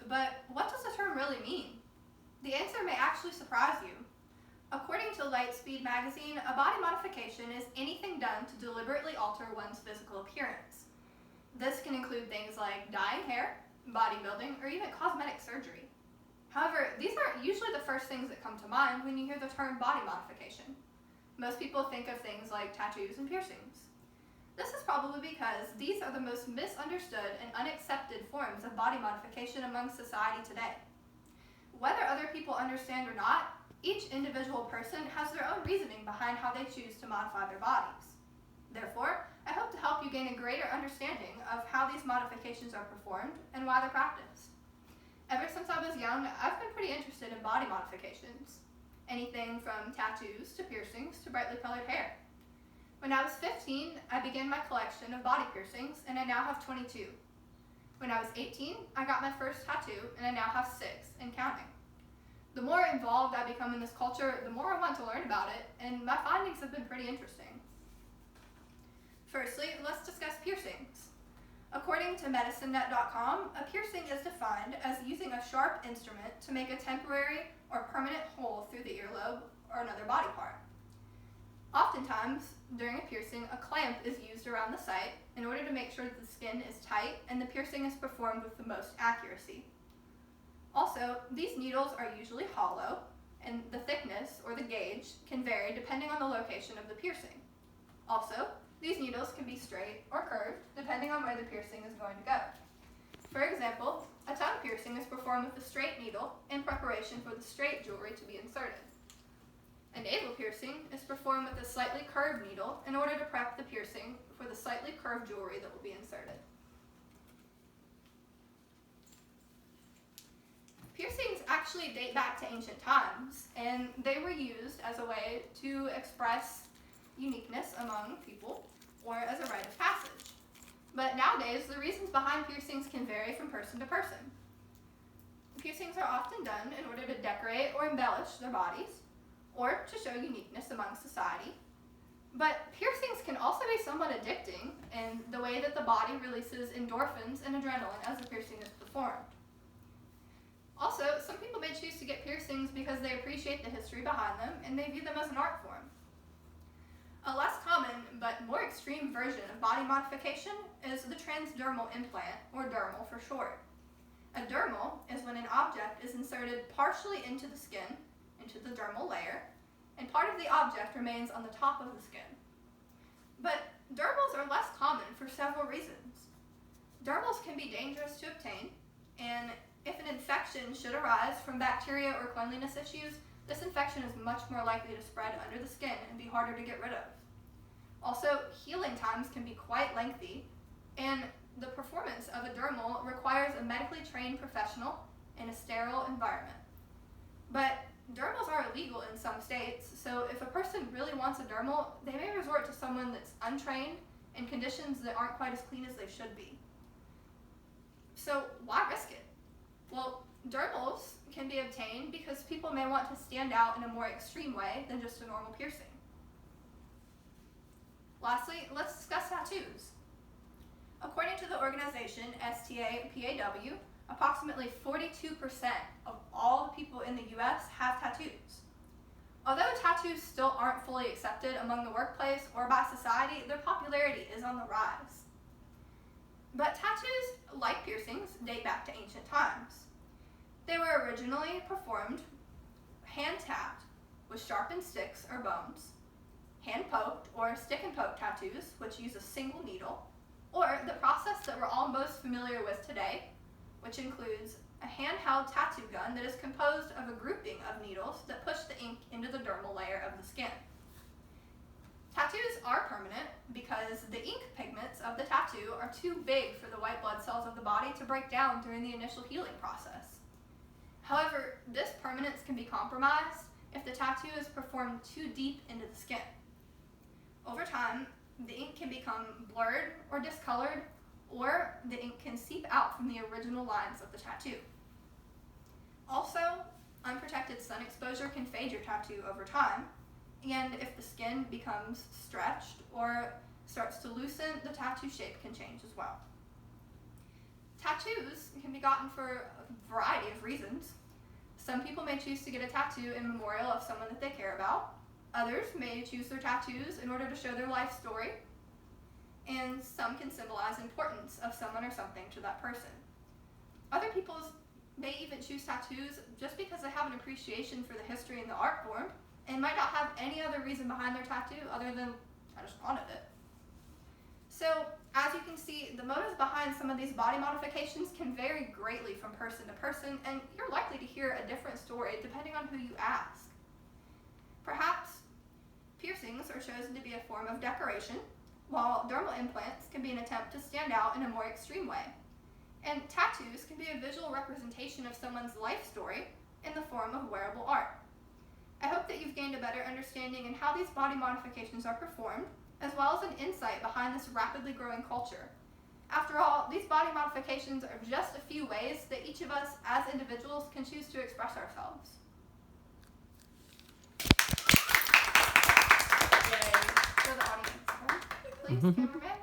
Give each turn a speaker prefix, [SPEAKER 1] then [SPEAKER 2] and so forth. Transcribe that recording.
[SPEAKER 1] But what does the term really mean? The answer may actually surprise you. According to Lightspeed magazine, a body modification is anything done to deliberately alter one's physical appearance. This can include things like dyeing hair, bodybuilding, or even cosmetic surgery. However, these aren't usually the first things that come to mind when you hear the term body modification. Most people think of things like tattoos and piercings. This is probably because these are the most misunderstood and unaccepted forms of body modification among society today. Whether other people understand or not, each individual person has their own reasoning behind how they choose to modify their bodies. Therefore, I hope to help you gain a greater understanding of how these modifications are performed and why they're practiced. Ever since I was young, I've been pretty interested in body modifications. Anything from tattoos to piercings to brightly colored hair. When I was 15, I began my collection of body piercings, and I now have 22. When I was 18, I got my first tattoo, and I now have 6 and counting. The more involved I become in this culture, the more I want to learn about it, and my findings have been pretty interesting. Firstly, let's discuss piercings. According to medicinenet.com, a piercing is defined as using a sharp instrument to make a temporary or permanent hole through the earlobe or another body part. Oftentimes, during a piercing, a clamp is used around the site in order to make sure that the skin is tight and the piercing is performed with the most accuracy. Also, these needles are usually hollow, and the thickness or the gauge can vary depending on the location of the piercing. Also, these needles can be straight or curved depending on where the piercing is going to go. For example, a tongue piercing is performed with a straight needle in preparation for the straight jewelry to be inserted. A navel piercing is performed with a slightly curved needle in order to prep the piercing for the slightly curved jewelry that will be inserted. Piercings actually date back to ancient times, and they were used as a way to express uniqueness among people or as a rite of passage. But nowadays, the reasons behind piercings can vary from person to person. Piercings are often done in order to decorate or embellish their bodies, or to show uniqueness among society. But piercings can also be somewhat addicting in the way that the body releases endorphins and adrenaline as the piercing is performed. Also, some people may choose to get piercings because they appreciate the history behind them and they view them as an art form. A less common but more extreme version of body modification is the transdermal implant, or dermal for short. A dermal is when an object is inserted partially into the skin, into the dermal layer, and part of the object remains on the top of the skin. But dermals are less common for several reasons. Dermals can be dangerous to obtain, and if an infection should arise from bacteria or cleanliness issues, this infection is much more likely to spread under the skin and be harder to get rid of. Also, healing times can be quite lengthy, and the performance of a dermal requires a medically trained professional in a sterile environment. But dermals are illegal in some states, so if a person really wants a dermal, they may resort to someone that's untrained in conditions that aren't quite as clean as they should be. So why risk it? Well, dermals can be obtained because people may want to stand out in a more extreme way than just a normal piercing. Lastly, let's discuss tattoos. According to the organization STAPAW, approximately 42% of all the people in the US have tattoos. Although tattoos still aren't fully accepted among the workplace or by society, their popularity is on the rise. But tattoos, like piercings, date back to ancient times. They were originally performed hand-tapped with sharpened sticks or bones, hand-poked or stick-and-poke tattoos, which use a single needle, or the process that we're all most familiar with today, which includes a handheld tattoo gun that is composed of a grouping of needles that push the ink into the dermal layer of the skin. Tattoos are permanent because the ink pigments of the tattoo are too big for the white blood cells of the body to break down during the initial healing process. However, this permanence can be compromised if the tattoo is performed too deep into the skin. Over time, the ink can become blurred or discolored, or the ink can seep out from the original lines of the tattoo. Also, unprotected sun exposure can fade your tattoo over time, and if the skin becomes stretched or starts to loosen, the tattoo shape can change as well. Tattoos can be gotten for a variety of reasons. Some people may choose to get a tattoo in memorial of someone that they care about. Others may choose their tattoos in order to show their life story. And some can symbolize importance of someone or something to that person. Other people may even choose tattoos just because they have an appreciation for the history and the art form, and might not have any other reason behind their tattoo other than, I just wanted it. So, as you can see, the motives behind some of these body modifications can vary greatly from person to person, and you're likely to hear a different story depending on who you ask. Perhaps piercings are chosen to be a form of decoration, while dermal implants can be an attempt to stand out in a more extreme way. And tattoos can be a visual representation of someone's life story in the form of wearable art. I hope that you've gained a better understanding in how these body modifications are performed, as well as an insight behind this rapidly growing culture. After all, these body modifications are just a few ways that each of us as individuals can choose to express ourselves. Yay. For the audience. Please, cameraman.